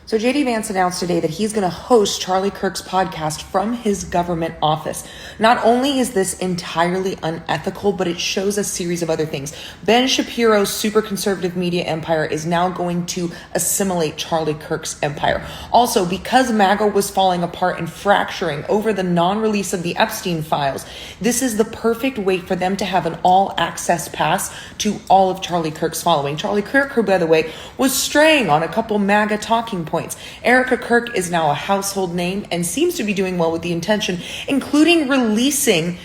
So JD Vance announced today that he's going to host Charlie Kirk's podcast from his government office. Not only is this entirely unethical, but it shows a series of other things. Ben Shapiro's super conservative media empire is now going to assimilate Charlie Kirk's empire. Also, because MAGA was falling apart and fracturing over the non-release of the Epstein files, this is the perfect way for them to have an all-access pass to all of Charlie Kirk's following. Charlie Kirk, who, by the way, was straying on a couple MAGA talking points. Erica Kirk is now a household name and seems to be doing well with the intention, including releasing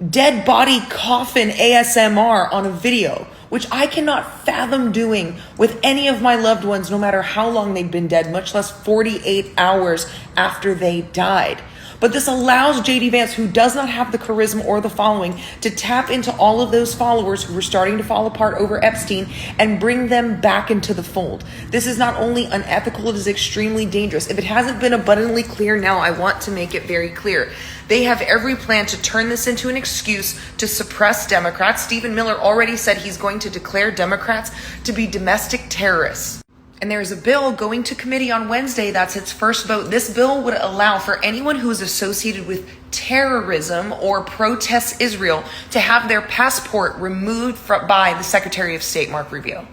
dead body coffin ASMR on a video, which I cannot fathom doing with any of my loved ones, no matter how long they've been dead, much less 48 hours after they died. But this allows JD Vance, who does not have the charisma or the following, to tap into all of those followers who were starting to fall apart over Epstein and bring them back into the fold. This is not only unethical, it is extremely dangerous. If it hasn't been abundantly clear now, I want to make it very clear. They have every plan to turn this into an excuse to suppress Democrats. Stephen Miller already said he's going to declare Democrats to be domestic terrorists. And there is a bill going to committee on Wednesday. That's its first vote. This bill would allow for anyone who is associated with terrorism or protests Israel to have their passport removed by the Secretary of State, Mark Rubio.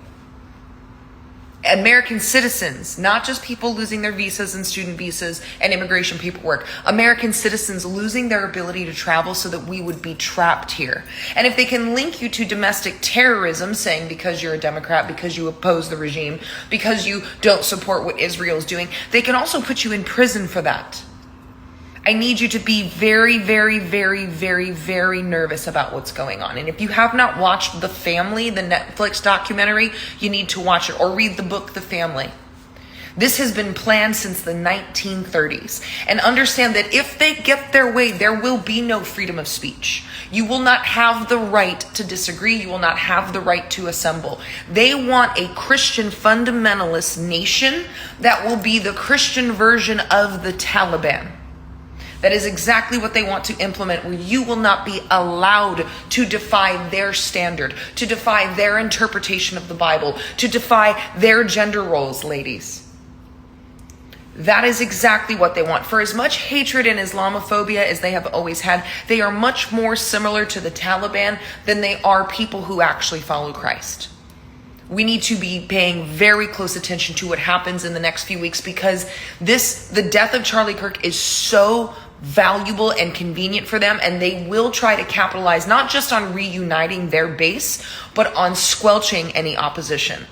American citizens, not just people losing their visas and student visas and immigration paperwork, American citizens losing their ability to travel so that we would be trapped here. And if they can link you to domestic terrorism, saying because you're a Democrat, because you oppose the regime, because you don't support what Israel's doing, they can also put you in prison for that. I need you to be very, very, very, very, very nervous about what's going on. And if you have not watched The Family, the Netflix documentary, you need to watch it or read the book, The Family. This has been planned since the 1930s. And understand that if they get their way, there will be no freedom of speech. You will not have the right to disagree. You will not have the right to assemble. They want a Christian fundamentalist nation that will be the Christian version of the Taliban. That is exactly what they want to implement, where you will not be allowed to defy their standard, to defy their interpretation of the Bible, to defy their gender roles, ladies. That is exactly what they want. For as much hatred and Islamophobia as they have always had, they are much more similar to the Taliban than they are people who actually follow Christ. We need to be paying very close attention to what happens in the next few weeks, because the death of Charlie Kirk is so valuable and convenient for them, and they will try to capitalize not just on reuniting their base, but on squelching any opposition.